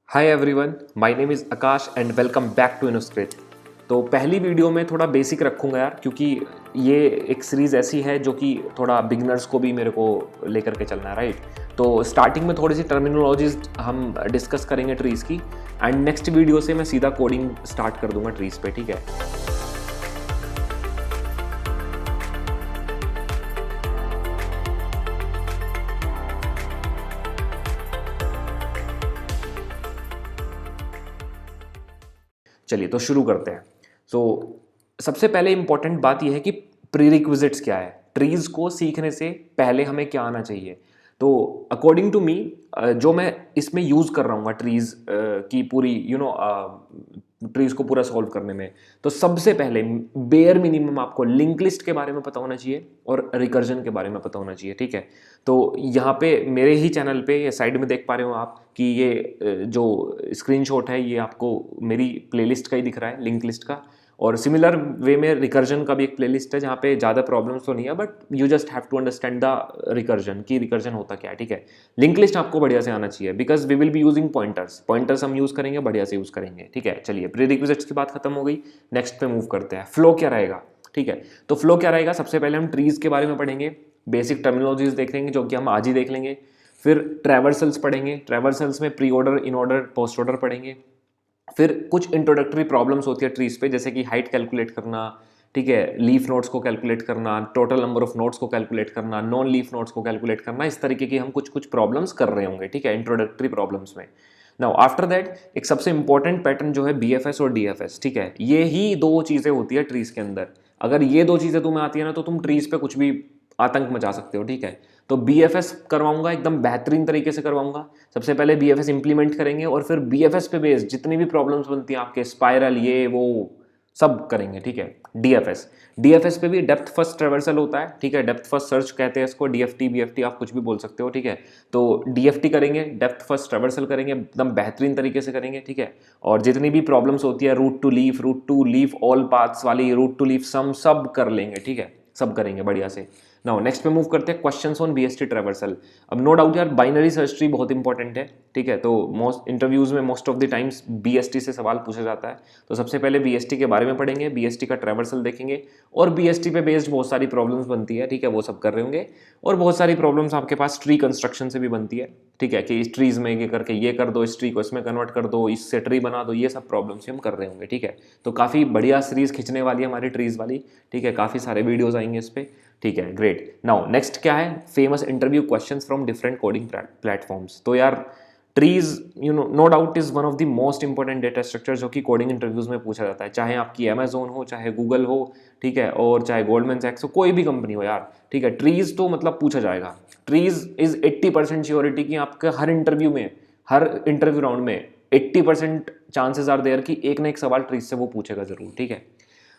Hi everyone, my name is Akash and welcome back to Innoscript. तो पहली video में थोड़ा बेसिक रखूंगा यार, क्योंकि ये एक सीरीज़ ऐसी है जो कि थोड़ा बिगनर्स को भी मेरे को लेकर के चलना है, राइट। तो स्टार्टिंग में थोड़ी सी टर्मिनोलॉजीज हम डिस्कस करेंगे ट्रीज़ की, एंड नेक्स्ट वीडियो से मैं सीधा कोडिंग स्टार्ट कर दूंगा ट्रीज़ पे, ठीक है। चलिए तो शुरू करते हैं। सबसे पहले इंपॉर्टेंट बात यह है कि प्रीरिक्विजिट्स क्या है, ट्रीज़ को सीखने से पहले हमें क्या आना चाहिए। तो अकॉर्डिंग टू मी, जो मैं इसमें यूज़ कर रहा हूँ ट्रीज़ की पूरी ट्रीज़ को पूरा सॉल्व करने में, तो सबसे पहले बेयर मिनिमम आपको लिंक लिस्ट के बारे में पता होना चाहिए और रिकर्जन के बारे में पता होना चाहिए, ठीक है। तो यहाँ पे मेरे ही चैनल पे ये साइड में देख पा रहे हो आप कि ये जो स्क्रीनशॉट है ये आपको मेरी प्लेलिस्ट का ही दिख रहा है, लिंक लिस्ट का। और सिमिलर वे में रिकर्जन का भी एक प्लेलिस्ट है जहाँ पे ज़्यादा प्रॉब्लम्स तो नहीं है, but you just have to understand the recursion की रिकर्जन होता क्या है, ठीक है। लिंक लिस्ट आपको बढ़िया से आना चाहिए because we will be using pointers हम यूज़ करेंगे, बढ़िया से यूज़ करेंगे, ठीक है। चलिए प्री रिक्विजिट्स की बात खत्म हो गई, नेक्स्ट पे मूव करते हैं। फ्लो क्या रहेगा, ठीक है। तो फ्लो क्या रहेगा, सबसे पहले हम ट्रीज़ के बारे में पढ़ेंगे, बेसिक टर्मिनोलॉजीज देखेंगे जो कि हम आज ही देख लेंगे। फिर ट्रैवर्सल्स पढ़ेंगे, ट्रैवर्सल्स में pre order, in order, post order पढ़ेंगे। फिर कुछ इंट्रोडक्टरी प्रॉब्लम्स होती है ट्रीज पे, जैसे कि हाइट कैलकुलेट करना, ठीक है, लीफ नोड्स को कैलकुलेट करना, टोटल नंबर ऑफ नोड्स को कैलकुलेट करना, नॉन लीफ नोड्स को कैलकुलेट करना, इस तरीके की हम कुछ कुछ प्रॉब्लम्स कर रहे होंगे, ठीक है, इंट्रोडक्टरी प्रॉब्लम्स में। नाउ आफ्टर दैट एक सबसे इंपॉर्टेंट पैटर्न जो है बीएफएस और डीएफएस, ठीक है। ये ही दो चीज़ें होती है ट्रीज के अंदर। अगर ये दो चीज़ें तुम्हें आती है ना तो तुम ट्रीज पे कुछ भी आतंक मचा सकते हो, ठीक है। तो बीएफएस करवाऊंगा, एकदम बेहतरीन तरीके से करवाऊंगा। सबसे पहले बीएफएस इंप्लीमेंट करेंगे और फिर बीएफएस पे बेस्ड जितनी भी प्रॉब्लम्स बनती हैं आपके, स्पाइरल ये वो सब करेंगे, ठीक है। डीएफएस पे भी डेप्थ फर्स्ट ट्रेवर्सल होता है, ठीक है, डेप्थ फर्स्ट सर्च कहते हैं इसको, डीएफटी बीएफटी आप कुछ भी बोल सकते हो, ठीक है। तो डीएफटी करेंगे, डेप्थ फर्स्ट ट्रेवर्सल करेंगे, एकदम बेहतरीन तरीके से करेंगे, ठीक है। और जितनी भी प्रॉब्लम्स होती है root to leaf all paths वाली, रूट टू लीफ सम, सब कर लेंगे, ठीक है, सब करेंगे बढ़िया से। नाउ नेक्स्ट पे मूव करते हैं, क्वेश्चंस ऑन बीएसटी ट्रैवर्सल। अब नो डाउट यार बाइनरी सर्च ट्री बहुत इंपॉर्टेंट है, ठीक है। तो मोस्ट इंटरव्यूज में most of the times BST से सवाल पूछा जाता है। तो सबसे पहले बीएसटी के बारे में पढ़ेंगे, बीएसटी का ट्रैवर्सल देखेंगे, और बीएसटी पे बेस्ड बहुत सारी प्रॉब्लम्स बनती है, ठीक है, वो सब कर रहे होंगे। और बहुत सारी प्रॉब्लम्स आपके पास ट्री कंस्ट्रक्शन से भी बनती है, ठीक है, कि इस ट्रीज में ये करके ये कर दो, इस ट्री को इसमें कन्वर्ट कर दो, इससे ट्री बना दो, ये सब प्रॉब्लम्स हम कर रहे होंगे, ठीक है। तो काफ़ी बढ़िया सीरीज खींचने वाली है हमारी ट्रीज वाली, ठीक है, काफ़ी सारे वीडियोज आएंगे इस पर, ठीक है, ग्रेट। नाउ नेक्स्ट क्या है, famous interview questions from different coding platforms. तो यार trees no doubt is one of the most important data structure जो कि कोडिंग इंटरव्यूज में पूछा जाता है, चाहे आपकी अमेजोन हो, चाहे गूगल हो, ठीक है, और चाहे गोल्डमैन सैक्स हो, कोई भी कंपनी हो यार, ठीक है, ट्रीज तो मतलब पूछा जाएगा। ट्रीज इज 80% श्योरिटी कि आपके हर इंटरव्यू राउंड में 80% चांसेस आर देयर कि एक ना एक सवाल ट्रीज से वो पूछेगा जरूर, ठीक है।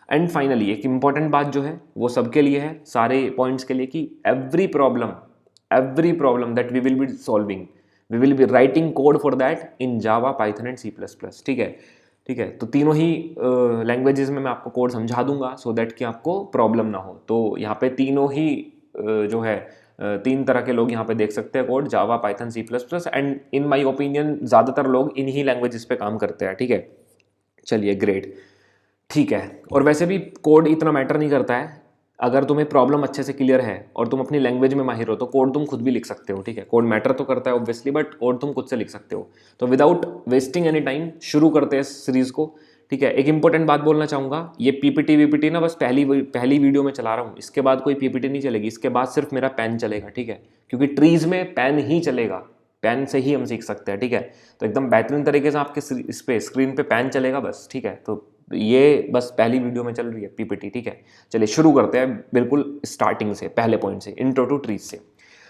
एंड फाइनली एक इंपॉर्टेंट बात जो है वो सबके लिए है, सारे पॉइंट्स के लिए, कि every problem that we will be solving, we will be writing code for that in Java, Python and C++, ठीक है, ठीक है। तो तीनों ही लैंग्वेजेस में मैं आपको कोड समझा दूंगा सो दैट कि आपको प्रॉब्लम ना हो। तो यहाँ पे तीनों ही जो है तीन तरह के लोग यहाँ पे देख सकते हैं code, Java, Python, C++, and in my opinion ज़्यादातर लोग इन्हीं लैंग्वेजेस पे काम करते हैं, ठीक है। चलिए ग्रेट, ठीक है। और वैसे भी कोड इतना मैटर नहीं करता है, अगर तुम्हें प्रॉब्लम अच्छे से क्लियर है और तुम अपनी लैंग्वेज में माहिर हो तो कोड तुम खुद भी लिख सकते हो, ठीक है। कोड मैटर तो करता है ऑब्वियसली, बट कोड तुम खुद से लिख सकते हो। तो विदाउट वेस्टिंग एनी टाइम शुरू करते हैं इस सीरीज को, ठीक है। एक इंपॉर्टेंट बात बोलना चाहूँगा, ये पीपीटी वीपीटी ना बस पहली वीडियो में चला रहा हूँ, इसके बाद कोई पीपीटी नहीं चलेगी, इसके बाद सिर्फ मेरा पेन चलेगा, ठीक है, क्योंकि ट्रीज में पेन ही चलेगा, पेन से ही हम सीख सकते हैं, ठीक है। तो एकदम बेहतरीन तरीके से आपके इस पे स्क्रीन पे पेन चलेगा बस, ठीक है। तो ये बस पहली वीडियो में चल रही है पीपीटी, ठीक है। चलिए शुरू करते हैं बिल्कुल स्टार्टिंग से, पहले पॉइंट से, इंट्रो टू ट्रीज से।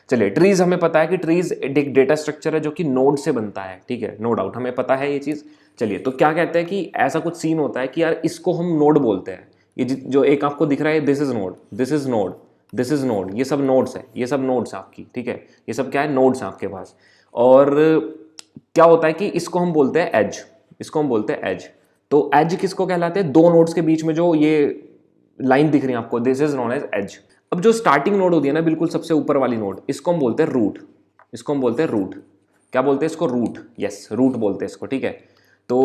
चलिए ट्रीज हमें पता है कि ट्रीज एक डेटा स्ट्रक्चर है जो कि नोड से बनता है, ठीक है, नो डाउट हमें पता है ये चीज़। चलिए तो क्या कहते हैं कि ऐसा कुछ सीन होता है कि यार इसको हम नोड बोलते हैं, ये जो एक आपको दिख रहा है, this is node, this is node, this is node, ये सब नोड्स है, ये सब नोड्स है आपकी, ठीक है, ये सब क्या है, नोड्स हैं आपके पास। और क्या होता है कि इसको हम बोलते हैं एज, इसको हम बोलते हैं एज। तो एज किसको कहलाते हैं, दो नोड्स के बीच में जो ये लाइन दिख रही है आपको, this is known as edge. अब जो स्टार्टिंग नोड होती है ना, बिल्कुल सबसे ऊपर वाली नोड, इसको हम बोलते हैं रूट, इसको हम बोलते हैं रूट। क्या बोलते हैं इसको, रूट, यस रूट बोलते हैं इसको, ठीक है। तो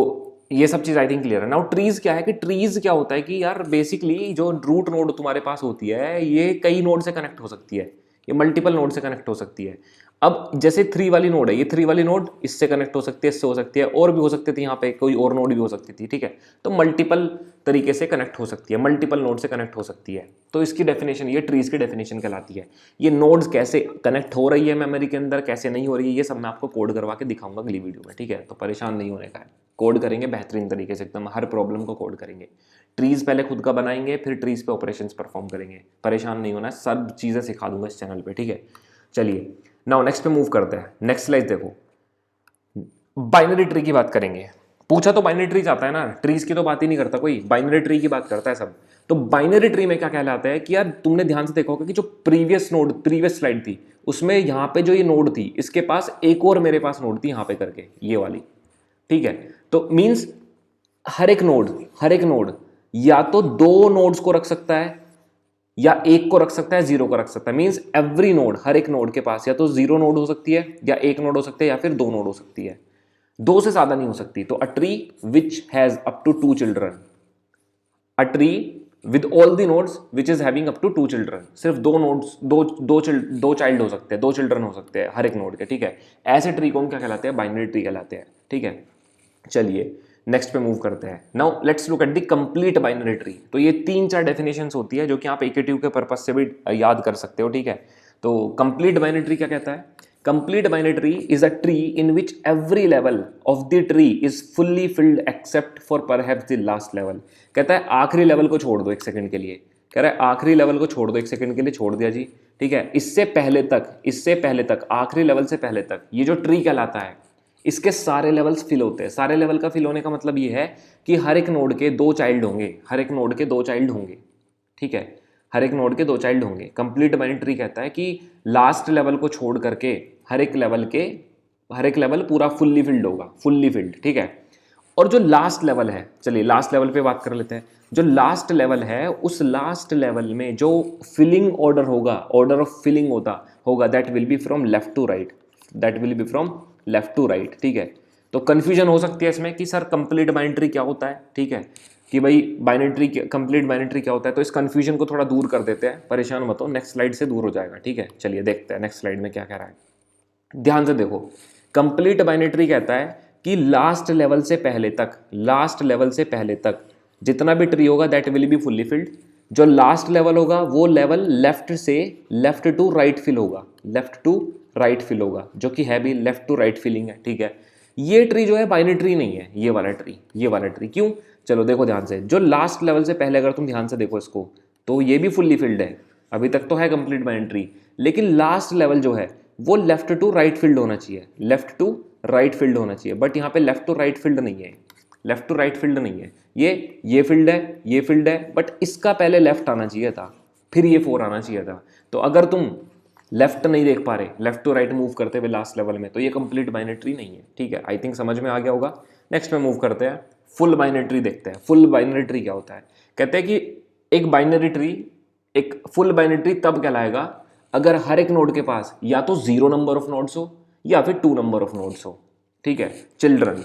ये सब चीज़ आई थिंक क्लियर है। नाउ ट्रीज क्या है कि ट्रीज क्या होता है कि यार बेसिकली जो रूट नोड तुम्हारे पास होती है ये कई नोड से कनेक्ट हो सकती है, ये मल्टीपल नोड से कनेक्ट हो सकती है। अब जैसे 3 वाली नोड है, ये 3 वाली नोड इससे कनेक्ट हो सकती है, इससे हो सकती है, और भी हो सकती थी, यहाँ पे कोई और नोड भी हो सकती थी, ठीक है। तो मल्टीपल तरीके से कनेक्ट हो सकती है, मल्टीपल नोड से कनेक्ट हो सकती है। तो इसकी डेफिनेशन, ये ट्रीज की डेफिनेशन कहलाती है। ये नोड्स कैसे कनेक्ट हो रही है मेमोरी के अंदर, कैसे नहीं हो रही है, ये सब मैं आपको कोड करवा के दिखाऊंगा अगली वीडियो में, ठीक है। तो परेशान नहीं होने का है, कोड करेंगे बेहतरीन तरीके से, एकदम हर प्रॉब्लम को कोड करेंगे। ट्रीज पहले खुद का बनाएंगे, फिर ट्रीज पे ऑपरेशंस परफॉर्म करेंगे। परेशान नहीं होना है, सब चीज़ें सिखा दूंगा इस चैनल पे, ठीक है। चलिए नाउ नेक्स्ट पे मूव करते हैं। नेक्स्ट स्लाइड देखो, बाइनरी ट्री की बात करेंगे। पूछा तो बाइनरी ट्री आता है ना, ट्रीज की तो बात ही नहीं करता कोई, बाइनरी ट्री की बात करता है सब। तो बाइनरी ट्री में क्या कहलाता है कि यार तुमने ध्यान से देखा होगा कि जो प्रीवियस स्लाइड थी उसमें यहाँ पे जो ये नोड थी इसके पास एक और मेरे पास नोड थी यहाँ पे करके, ये वाली, ठीक है। तो मीन्स हर एक नोड या तो 2 नोड्स को रख सकता है, या 1 को रख सकता है, 0 को रख सकता है। मीन्स एवरी नोड, हर एक नोड के पास या तो 0 नोड हो सकती है, या 1 नोड हो सकती है, या फिर 2 नोड हो सकती है। 2 से ज्यादा नहीं हो सकती। तो a tree which has up to 2 children, a tree with all the nodes which is having up to 2 children, सिर्फ 2 नोड्स, दो चाइल्ड हो सकते हैं, 2 चिल्ड्रन हो सकते हैं हर एक नोड के, ठीक है। ऐसे ट्री को हम क्या कहलाते हैं, बाइनरी ट्री कहलाते हैं, ठीक है। चलिए नेक्स्ट पे मूव करते हैं। Now let's look at the complete binary tree. तो ये 3-4 डेफिनेशंस होती है जो कि आप इक्वेटिव के पर्पज से भी याद कर सकते हो, ठीक है। तो कंप्लीट बाइनरी ट्री क्या कहता है, complete binary tree is a tree in which every level of the tree is fully filled except for perhaps the last level. कहता है आखिरी लेवल को छोड़ दो 1 सेकंड के लिए, कह रहा है आखिरी लेवल को छोड़ दो 1 सेकंड के लिए, छोड़ दिया जी, ठीक है। इससे पहले तक आखिरी लेवल से पहले तक ये जो ट्री कहलाता है इसके सारे लेवल्स फिल होते हैं। सारे लेवल का फिल होने का मतलब ये है कि हर एक नोड के 2 चाइल्ड होंगे, हर एक नोड के 2 चाइल्ड होंगे, ठीक है। हर एक नोड के 2 चाइल्ड होंगे। कंप्लीट बाइनरी ट्री कहता है कि लास्ट लेवल को छोड़ करके हर एक लेवल पूरा फुल्ली फिल्ड होगा, फुल्ली फिल्ड, ठीक है। और जो लास्ट लेवल है, चलिए लास्ट लेवल पे बात कर लेते हैं। जो लास्ट लेवल है उस लास्ट लेवल में जो फिलिंग ऑर्डर होगा, ऑर्डर ऑफ फिलिंग होगा that will be from left to right, that will be from left to right, ठीक है। तो कंफ्यूजन हो सकती है इसमें कि सर कंप्लीट बाइनरी ट्री क्या होता है, ठीक है, कि भाई कंप्लीट बाइनरी ट्री क्या होता है। तो इस कंफ्यूजन को थोड़ा दूर कर देते हैं, परेशान मत हो, नेक्स्ट स्लाइड से दूर हो जाएगा, ठीक है। चलिए देखते हैं नेक्स्ट स्लाइड में क्या कह रहा है, ध्यान से देखो। कंप्लीट बाइनरी ट्री कहता है कि लास्ट लेवल से पहले तक जितना भी ट्री होगा that will be fully filled. जो लास्ट लेवल होगा वो level left to right fill होगा, जो कि है भी लेफ्ट टू राइट फिलिंग है, ठीक है। ये ट्री जो है बाइनरी ट्री नहीं है, ये वाला ट्री क्यों, चलो देखो ध्यान से। जो लास्ट लेवल से पहले अगर तुम ध्यान से देखो इसको, तो ये भी फुल्ली फिल्ड है, अभी तक तो है कंप्लीट बाइनरी ट्री, लेकिन लास्ट लेवल जो है वो लेफ्ट टू राइट फिल्ड होना चाहिए, बट यहाँ पे लेफ्ट टू राइट फिल्ड नहीं है, ये फील्ड है, बट इसका पहले लेफ्ट आना चाहिए था, फिर ये 4 आना चाहिए था। तो अगर तुम लेफ्ट नहीं देख पा रहे, लेफ्ट टू राइट मूव करते हुए लास्ट लेवल में, तो ये कंप्लीट बाइनरी ट्री नहीं है, ठीक है। आई थिंक समझ में आ गया होगा। नेक्स्ट में मूव करते हैं, फुल बाइनरी ट्री देखते हैं। फुल बाइनरी ट्री क्या होता है, कहते हैं कि एक फुल बाइनरी ट्री तब कहलाएगा अगर हर एक नोड के पास या तो 0 नंबर ऑफ नोड्स हो या फिर 2 नंबर ऑफ नोड्स हो, ठीक है। चिल्ड्रन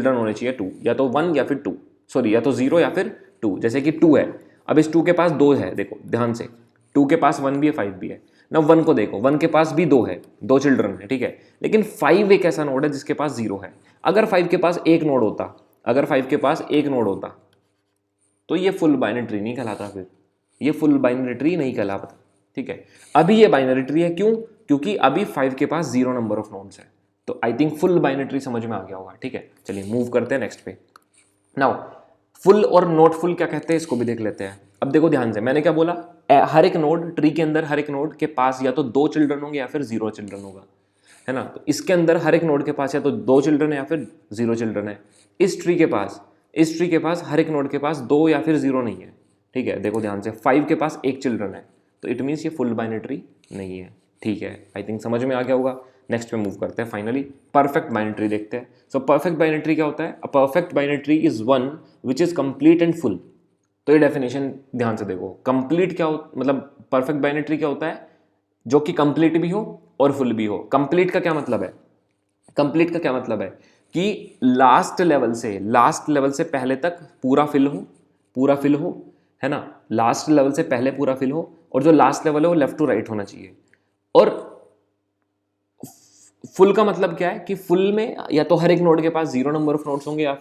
होने चाहिए 2, या तो 1 या फिर 2, सॉरी या तो 0 या फिर 2। जैसे कि 2 है, अब इस 2 के पास 2 है, देखो ध्यान से, 2 के पास 1 भी है 5 भी है ना। 1 को देखो, 1 के पास भी 2 है, 2 चिल्ड्रन है, ठीक है। लेकिन 5 एक ऐसा नोड है जिसके पास 0 है। अगर 5 के पास एक नोड होता तो ये फुल बाइनरी ट्री नहीं कहलाता, फिर ये फुल बाइनरी ट्री नहीं कहलाता, ठीक है। अभी ये बाइनरी ट्री है, क्यों, क्योंकि अभी 5 के पास 0 नंबर ऑफ नोड्स है। तो I think full binary tree समझ में आ गया होगा, ठीक है। चलिए मूव करते हैं नेक्स्ट पे। नाउ फुल और नॉट फुल क्या कहते हैं, इसको भी देख लेते हैं। अब देखो ध्यान से, मैंने क्या बोला, हर एक नोड ट्री के अंदर हर एक नोड के पास या तो 2 चिल्ड्रन होंगे या फिर 0 चिल्ड्रन होगा, है ना। तो इसके अंदर हर एक नोड के पास या तो 2 चिल्ड्रन है या फिर 0 चिल्ड्रन है। इस ट्री के पास हर एक नोड के पास 2 या फिर 0 नहीं है, ठीक है। देखो ध्यान से, 5 के पास एक चिल्ड्रन है, तो इट मीन्स ये फुल बाइनरी ट्री नहीं है, ठीक है। आई थिंक समझ में आ गया होगा। नेक्स्ट पे मूव करते हैं, फाइनली परफेक्ट बाइनरी ट्री देखते हैं। सो परफेक्ट बाइनरी ट्री क्या होता है, a perfect binary tree is one which is complete and full. तो ये डेफिनेशन ध्यान से देखो, कंप्लीट क्या हो, मतलब परफेक्ट बाइनरी ट्री क्या होता है, जो कि कंप्लीट भी हो और फुल भी हो। कंप्लीट का क्या मतलब है, कंप्लीट का क्या मतलब है कि लास्ट लेवल से पहले तक पूरा फिल हो, है ना, लास्ट लेवल से पहले पूरा फिल हो, और जो लास्ट लेवल है वो लेफ्ट टू राइट होना चाहिए। और फुल का मतलब क्या है कि फुल में या तो हर एक नोड के पास 0 नंबर ऑफ नोड्स होंगे या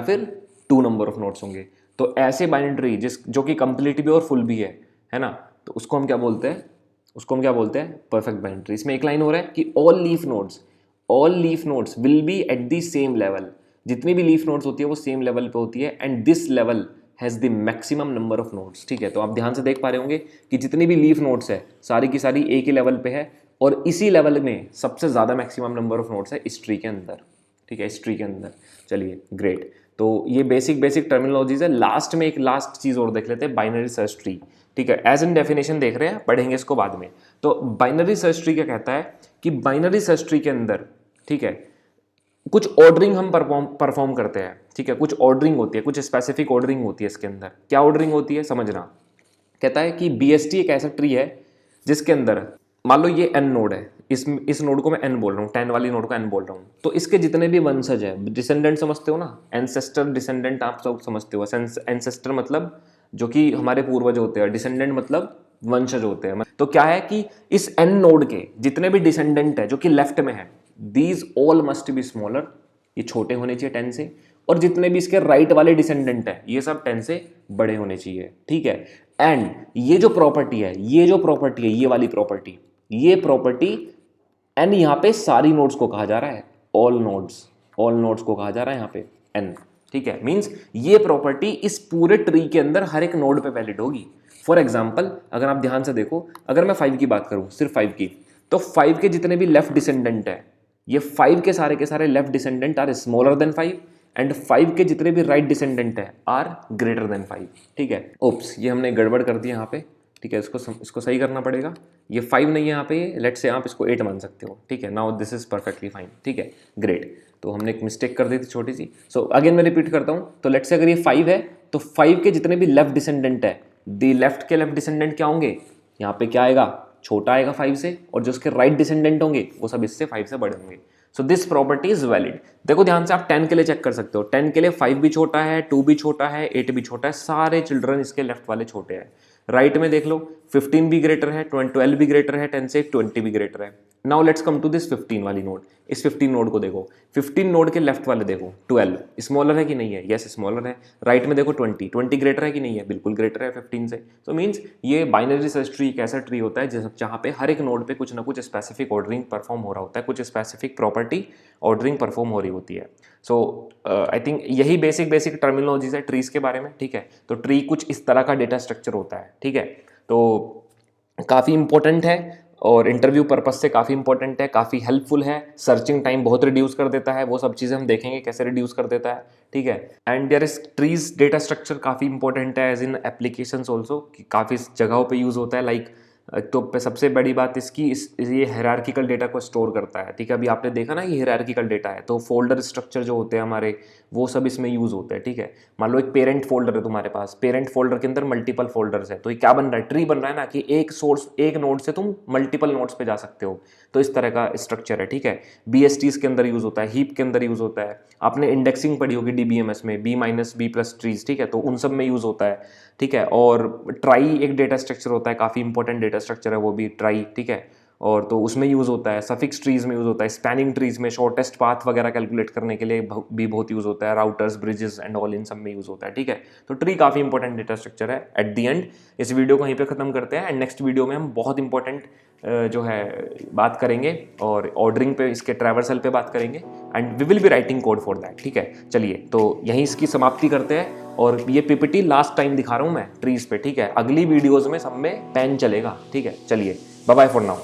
फिर 2 नंबर ऑफ नोड्स होंगे। तो ऐसे बाइनरी ट्री जो कि कंप्लीट भी और फुल भी है ना, तो उसको हम क्या बोलते हैं परफेक्ट बाइनरी ट्री। इसमें एक लाइन हो रहा है कि all leaf nodes will be at the same level. जितनी भी लीफ नोड्स होती है वो सेम लेवल पे होती है, and this level has the maximum number of nodes. ठीक है, तो आप ध्यान से देख पा रहे होंगे कि जितनी भी लीफ नोड्स है सारी की सारी एक ही लेवल पे है, और इसी लेवल में सबसे ज़्यादा मैक्सिमम नंबर ऑफ नोड्स है इस ट्री के अंदर। ठीक है, इस ट्री के अंदर। चलिए ग्रेट, तो ये बेसिक टर्मिनोलॉजीज है। लास्ट में एक लास्ट चीज़ और देख लेते हैं, बाइनरी सर्च ट्री। ठीक है, एज इन डेफिनेशन देख रहे हैं, पढ़ेंगे इसको बाद में। तो बाइनरी सर्च ट्री क्या कहता है कि बाइनरी सर्च ट्री के अंदर, ठीक है, कुछ ऑर्डरिंग हम परफॉर्म करते हैं। ठीक है, कुछ ऑर्डरिंग होती है, कुछ स्पेसिफिक ऑर्डरिंग होती है इसके अंदर। क्या ऑर्डरिंग होती है समझना। कहता है कि BST एक ऐसा ट्री है जिसके अंदर मान लो ये n नोड है, इस नोड को मैं n बोल रहा हूँ, 10 वाली नोड को n बोल रहा हूँ, तो इसके जितने भी वंशज है, डिसेंडेंट समझते हो ना, एंसेस्टर डिसेंडेंट आप सब समझते हो। एंसेस्टर मतलब जो कि हमारे पूर्वज होते हैं, डिसेंडेंट मतलब वंशज होते हैं। तो क्या है कि इस n नोड के जितने भी डिसेंडेंट है जो कि लेफ्ट में है, these all must be smaller, ये छोटे होने चाहिए 10 से, और जितने भी इसके राइट वाले डिसेंडेंट है ये सब 10 से बड़े होने चाहिए। ठीक है, एंड ये जो प्रॉपर्टी है ये वाली प्रॉपर्टी, ये प्रॉपर्टी n यहाँ पे सारी नोड्स को कहा जा रहा है, ऑल नोड्स को कहा जा रहा है यहाँ पे n। ठीक है, मींस ये प्रॉपर्टी इस पूरे ट्री के अंदर हर एक नोड पे वैलिड होगी। फॉर एग्जांपल अगर आप ध्यान से देखो, अगर मैं 5 की बात करूं, सिर्फ 5 की, तो 5 के जितने भी लेफ्ट डिसेंडेंट है, ये 5 के सारे left descendant are smaller than 5, and 5 के जितने भी राइट डिसेंडेंट है आर ग्रेटर देन 5। ठीक है, ओप्स, ये हमने गड़बड़ कर दी यहाँ पे। ठीक है, इसको सही करना पड़ेगा। ये 5 नहीं है यहाँ पे, लेट से आप इसको 8 मान सकते हो। ठीक है, now this is perfectly fine. ठीक है, ग्रेट, तो हमने एक मिस्टेक कर दी थी छोटी सी। सो अगेन मैं रिपीट करता हूँ, तो लेट से अगर ये 5 है तो 5 के जितने भी लेफ्ट डिसेंडेंट है, दी लेफ्ट के लेफ्ट डिसेंडेंट क्या होंगे, यहाँ पे क्या आएगा, छोटा आएगा 5 से, और जो उसके राइट डिसेंडेंट होंगे वो सब इससे 5 से बड़े होंगे। So this property is valid. देखो ध्यान से, आप 10 के लिए चेक कर सकते हो, 10 के लिए 5 भी छोटा है, 2 भी छोटा है, 8 भी छोटा है, सारे चिल्ड्रन इसके लेफ्ट वाले छोटे हैं। राइट में देख लो, 15 भी ग्रेटर है, 12 भी ग्रेटर है 10 से, 20 भी ग्रेटर है। Now let's come to this 15 वाली नोड। इस 15 नोड को देखो, 15 नोड के लेफ्ट वाले देखो, 12 स्मॉलर है कि नहीं है, यस स्मॉलर है। राइट में देखो 20 ग्रेटर है कि नहीं है, बिल्कुल ग्रेटर है 15 से। सो मीन्स ये बाइनरी सर्च ट्री एक ऐसा ट्री होता है जहाँ पे हर एक नोड पे कुछ ना कुछ स्पेसिफिक ऑर्डरिंग परफॉर्म हो रहा होता है, कुछ स्पेसिफिक प्रॉपर्टी ऑर्डरिंग परफॉर्म हो रही होती है। सो आई थिंक यही बेसिक टर्मिनोलॉजीज है ट्रीज के बारे में। ठीक है, तो ट्री कुछ इस तरह का डेटा स्ट्रक्चर होता है। ठीक है, तो काफ़ी इंपॉर्टेंट है और इंटरव्यू पर्पस से काफ़ी इंपॉर्टेंट है, काफ़ी हेल्पफुल है, सर्चिंग टाइम बहुत रिड्यूस कर देता है, वो सब चीज़ें हम देखेंगे कैसे रिड्यूस कर देता है। ठीक है, and there is trees data structure काफ़ी इंपॉर्टेंट है एज इन एप्लीकेशंस ऑल्सो, कि काफ़ी जगहों पे यूज़ होता है। लाइक तो सबसे बड़ी बात इसकी ये हायरार्किकल डेटा को स्टोर करता है। ठीक है, अभी आपने देखा ना ये हायरार्किकल डेटा है, तो फोल्डर स्ट्रक्चर जो होते हैं हमारे, वो सब इसमें यूज़ होते हैं। ठीक है, मान लो एक पेरेंट फोल्डर है तुम्हारे पास, पेरेंट फोल्डर के अंदर मल्टीपल फोल्डर्स है, तो ये क्या बन रहा है, ट्री बन रहा है ना, कि एक नोड से तुम मल्टीपल नोड्स पे जा सकते हो। तो इस तरह का स्ट्रक्चर है। ठीक है, BSTs के अंदर यूज़ होता है, हीप के अंदर यूज़ होता है। आपने इंडेक्सिंग पढ़ी होगी DBMS में, B-B+ ट्रीज। ठीक है, तो उन सब में यूज़ होता है। ठीक है, और ट्राई एक डेटा स्ट्रक्चर होता है, काफ़ी इंपॉर्टेंट डेटा स्ट्रक्चर है वो भी, ट्राई। ठीक है, और तो उसमें यूज़ होता है, सफिक्स ट्रीज में यूज़ होता है, स्पैनिंग ट्रीज में शॉर्टेस्ट पाथ वगैरह कैलकुलेट करने के लिए भी बहुत यूज़ होता है, राउटर्स, ब्रिजेस एंड ऑल, इन सब में यूज़ होता है। ठीक है, तो ट्री काफ़ी इंपॉर्टेंट डेटा स्ट्रक्चर है। एट दी एंड इस वीडियो को यहीं पे ख़त्म करते हैं, एंड नेक्स्ट वीडियो में हम बहुत इंपॉर्टेंट जो है बात करेंगे, और ऑर्डरिंग पे, इसके ट्रैवर्सल पे बात करेंगे, and we will be writing code for that. ठीक है, चलिए तो यहीं इसकी समाप्ति करते हैं, और ये PPT लास्ट टाइम दिखा रहा हूँ मैं ट्रीज पे। ठीक है, अगली वीडियोज़ में सब में पेन चलेगा। ठीक है, चलिए बाय बाय फॉर नाउ।